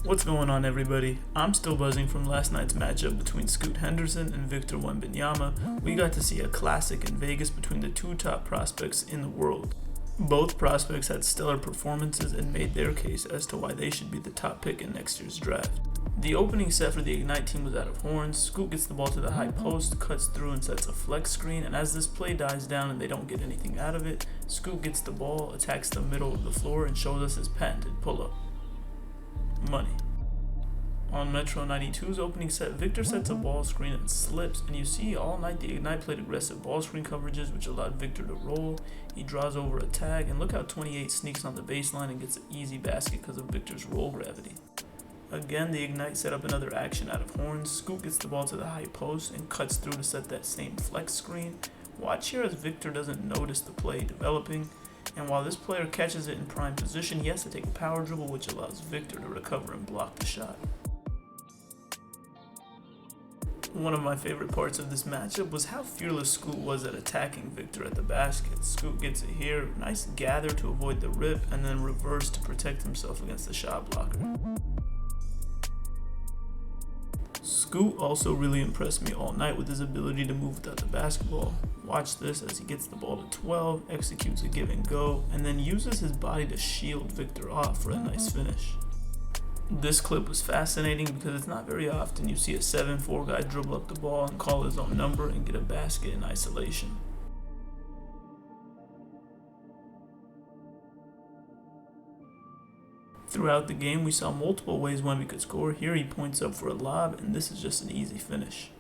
What's going on, everybody? I'm still buzzing from last night's matchup between Henderson and Victor Wembanyama. We got to see a classic in Vegas between the two top prospects in the world. Both prospects had stellar performances and made their case as to why they should be the top pick in next year's draft. The opening set for the Ignite team was out of horns. Scoot gets the ball to the high post, cuts through and sets a flex screen, and as this play dies down and they don't get anything out of it, Scoot gets the ball, attacks the middle of the floor, and shows us his patented pull-up. Money. On Metro 92's opening set, Victor sets a ball screen and slips, and you see all night the Ignite played aggressive ball screen coverages, which allowed Victor to roll. He draws over a tag, and look how 28 sneaks on the baseline and gets an easy basket because of Victor's roll gravity. Again, the Ignite set up another action out of horns. Scoot gets the ball to the high post and cuts through to set that same flex screen. Watch here as Victor doesn't notice the play developing, and while this player catches it in prime position, he has to take a power dribble, which allows Victor to recover and block the shot. One of my favorite parts of this matchup was how fearless Scoot was at attacking Victor at the basket. Scoot gets it here, nice gather to avoid the rip, and then reverse to protect himself against the shot blocker. Scoot also really impressed me all night with his ability to move without the basketball. Watch this as he gets the ball to 12, executes a give and go, and then uses his body to shield Victor off for a nice finish. This clip was fascinating because it's not very often you see a 7'4" guy dribble up the ball and call his own number and get a basket in isolation. Throughout the game, we saw multiple ways Wemby could score. Here he points up for a lob, and this is just an easy finish.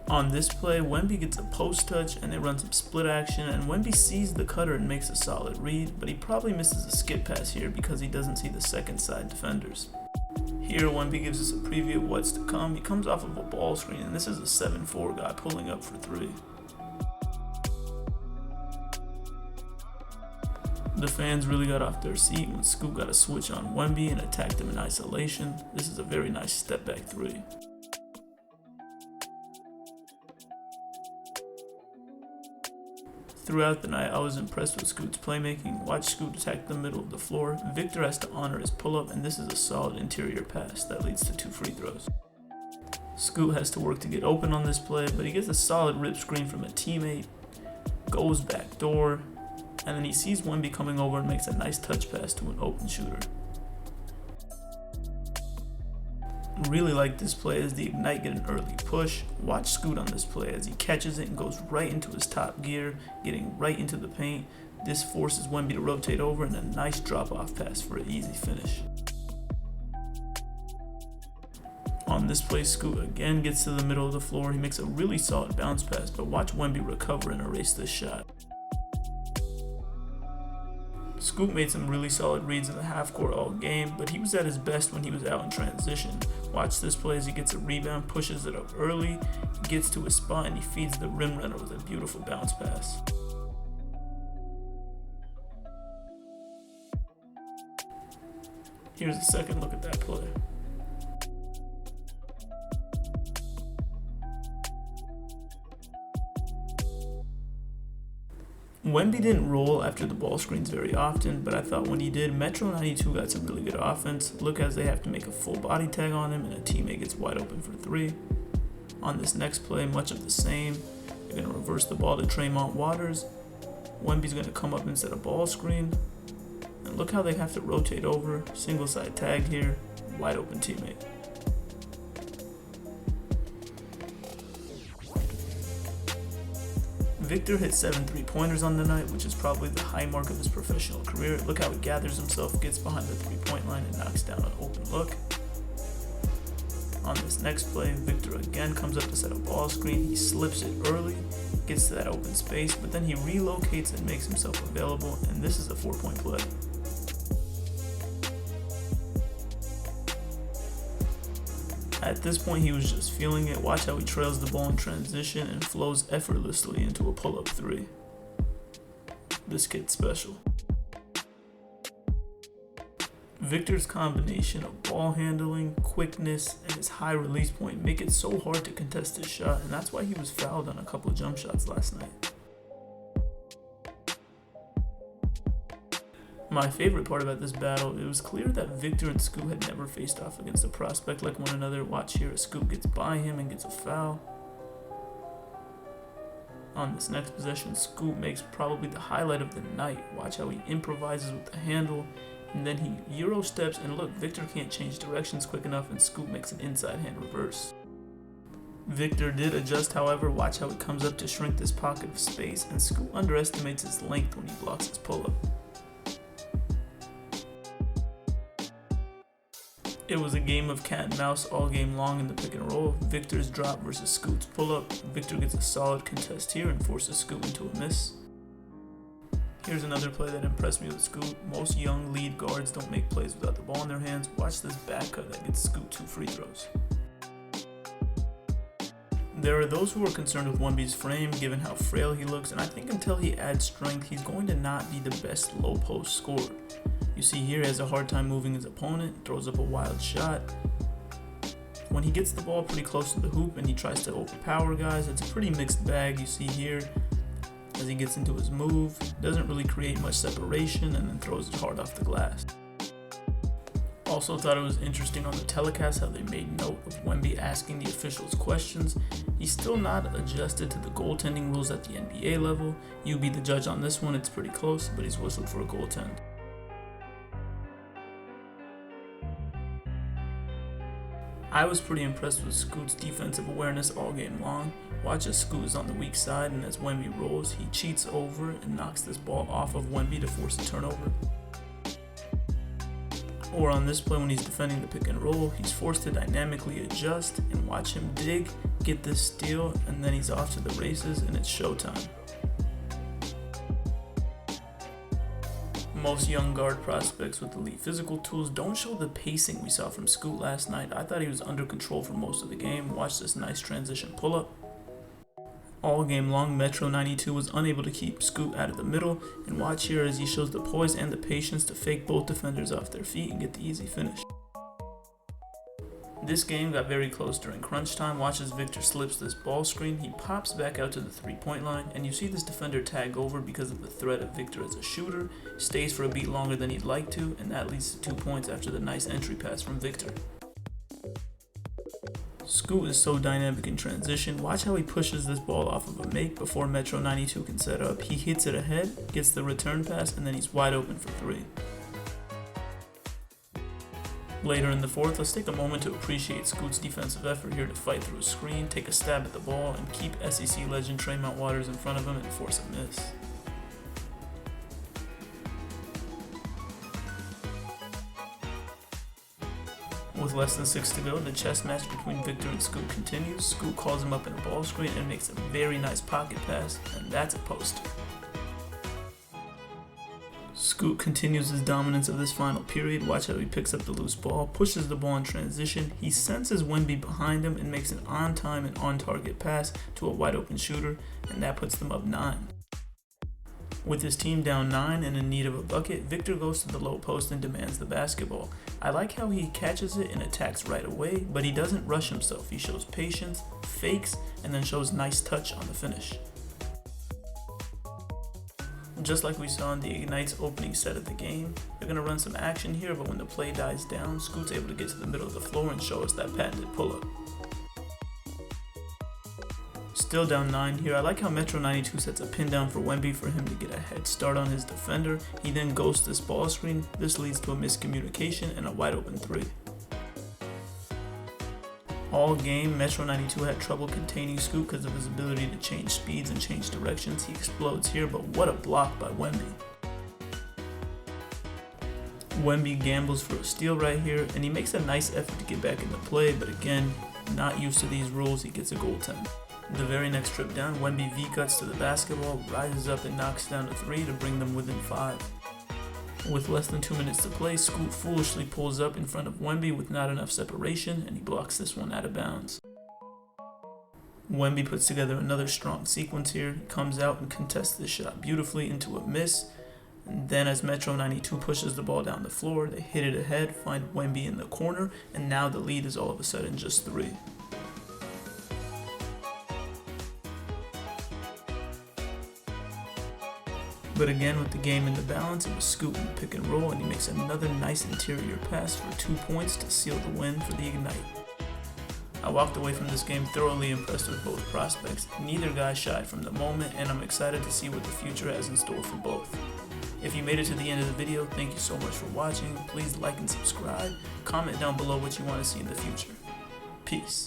On this play, Wemby gets a post touch and they run some split action, and Wemby sees the cutter and makes a solid read, but he probably misses a skip pass here because he doesn't see the second side defenders. Here, Wemby gives us a preview of what's to come. He comes off of a ball screen, and this is a 7'4" guy pulling up for three. The fans really got off their seat when Scoot got a switch on Wemby and attacked him in isolation. This is a very nice step back three. Throughout the night, I was impressed with Scoot's playmaking. Watch Scoot attack the middle of the floor. Victor has to honor his pull-up, and this is a solid interior pass that leads to 2 free throws. Scoot has to work to get open on this play, but he gets a solid rip screen from a teammate, goes back door, and then he sees Wemby coming over and makes a nice touch pass to an open shooter. Really like this play as the Ignite get an early push. Watch Scoot on this play as he catches it and goes right into his top gear, getting right into the paint. This forces Wemby to rotate over, and a nice drop-off pass for an easy finish. On this play, Scoot again gets to the middle of the floor. He makes a really solid bounce pass, but watch Wemby recover and erase this shot. Scoot made some really solid reads in the half court all game, but he was at his best when he was out in transition. Watch this play as he gets a rebound, pushes it up early, gets to his spot, and he feeds the rim runner with a beautiful bounce pass. Here's a second look at that play. Wemby didn't roll after the ball screens very often, but I thought when he did, Metro 92 got some really good offense. Look as they have to make a full body tag on him and a teammate gets wide open for three. On this next play, much of the same. They're going to reverse the ball to Tremont Waters. Wemby's going to come up and set a ball screen. And look how they have to rotate over. Single side tag here, wide open teammate. Victor hit 7 3-pointers on the night, which is probably the high mark of his professional career. Look how he gathers himself, gets behind the 3-point line, and knocks down an open look. On this next play, Victor again comes up to set a ball screen. He slips it early, gets to that open space, but then he relocates and makes himself available, and this is a 4-point play. At this point, he was just feeling it. Watch how he trails the ball in transition and flows effortlessly into a pull-up three. This kid's special. Victor's combination of ball handling, quickness, and his high release point make it so hard to contest his shot, and that's why he was fouled on a couple jump shots last night. My favorite part about this battle, it was clear that Victor and Scoot had never faced off against a prospect like one another. Watch here as Scoot gets by him and gets a foul. On this next possession, Scoot makes probably the highlight of the night. Watch how he improvises with the handle, and then he Euro steps, and look, Victor can't change directions quick enough, and Scoot makes an inside hand reverse. Victor did adjust, however. Watch how he comes up to shrink this pocket of space, and Scoot underestimates his length when he blocks his pull-up. It was a game of cat and mouse all game long in the pick and roll. Victor's drop versus Scoot's pull-up. Victor gets a solid contest here and forces Scoot into a miss. Here's another play that impressed me with Scoot. Most young lead guards don't make plays without the ball in their hands. Watch this back cut that gets Scoot 2 free throws. There are those who are concerned with Wemby's frame given how frail he looks, and I think until he adds strength, he's going to not be the best low post scorer. You see here he has a hard time moving his opponent, throws up a wild shot. When he gets the ball pretty close to the hoop and he tries to overpower guys, it's a pretty mixed bag. You see here as he gets into his move, doesn't really create much separation and then throws it hard off the glass. Also thought it was interesting on the telecast how they made note of Wemby asking the officials questions. He's still not adjusted to the goaltending rules at the NBA level. You be the judge on this one, it's pretty close, but he's whistled for a goaltend. I was pretty impressed with Scoot's defensive awareness all game long. Watch as Scoot is on the weak side, and as Wemby rolls, he cheats over and knocks this ball off of Wemby to force a turnover. Or on this play when he's defending the pick and roll, he's forced to dynamically adjust, and watch him dig, get this steal, and then he's off to the races and it's showtime. Most young guard prospects with elite physical tools don't show the pacing we saw from Scoot last night. I thought he was under control for most of the game. Watch this nice transition pull-up. All game long, Metro 92 was unable to keep Scoot out of the middle, and watch here as he shows the poise and the patience to fake both defenders off their feet and get the easy finish. This game got very close during crunch time. Watch as Victor slips this ball screen. He pops back out to the three-point line, and you see this defender tag over because of the threat of Victor as a shooter. Stays for a beat longer than he'd like to, and that leads to 2 points after the nice entry pass from Victor. Scoot is so dynamic in transition. Watch how he pushes this ball off of a make before Metro 92 can set up. He hits it ahead, gets the return pass, and then he's wide open for 3. Later in the fourth, let's take a moment to appreciate Scoot's defensive effort here to fight through a screen, take a stab at the ball, and keep SEC legend Tremont Waters in front of him and force a miss. With less than 6 to go, the chess match between Victor and Scoot continues. Scoot calls him up in a ball screen and makes a very nice pocket pass, and that's a post. Scoot continues his dominance of this final period. Watch how he picks up the loose ball, pushes the ball in transition. He senses Wemby behind him and makes an on-time and on-target pass to a wide-open shooter, and that puts them up 9. With his team down 9 and in need of a bucket, Victor goes to the low post and demands the basketball. I like how he catches it and attacks right away, but he doesn't rush himself. He shows patience, fakes, and then shows nice touch on the finish. Just like we saw in the Ignite's opening set of the game, they're going to run some action here, but when the play dies down, Scoot's able to get to the middle of the floor and show us that patented pull-up. Still down 9 here. I like how Metro 92 sets a pin down for Wemby for him to get a head start on his defender. He then ghosts this ball screen. This leads to a miscommunication and a wide open 3. All game, Metro 92 had trouble containing Scoot because of his ability to change speeds and change directions. He explodes here, but what a block by Wemby. Wemby gambles for a steal right here, and he makes a nice effort to get back in the play, but again, not used to these rules, he gets a goaltend. The very next trip down, Wemby V-cuts to the basketball, rises up and knocks down a 3 to bring them within 5. With less than 2 minutes to play, Scoot foolishly pulls up in front of Wemby with not enough separation, and he blocks this one out of bounds. Wemby puts together another strong sequence here. He comes out and contests this shot beautifully into a miss. And then as Metro 92 pushes the ball down the floor, they hit it ahead, find Wemby in the corner, and now the lead is all of a sudden just 3. But again, with the game in the balance, it was Scoot in the pick and roll, and he makes another nice interior pass for 2 points to seal the win for the Ignite. I walked away from this game thoroughly impressed with both prospects. Neither guy shied from the moment, and I'm excited to see what the future has in store for both. If you made it to the end of the video, thank you so much for watching. Please like and subscribe. Comment down below what you want to see in the future. Peace.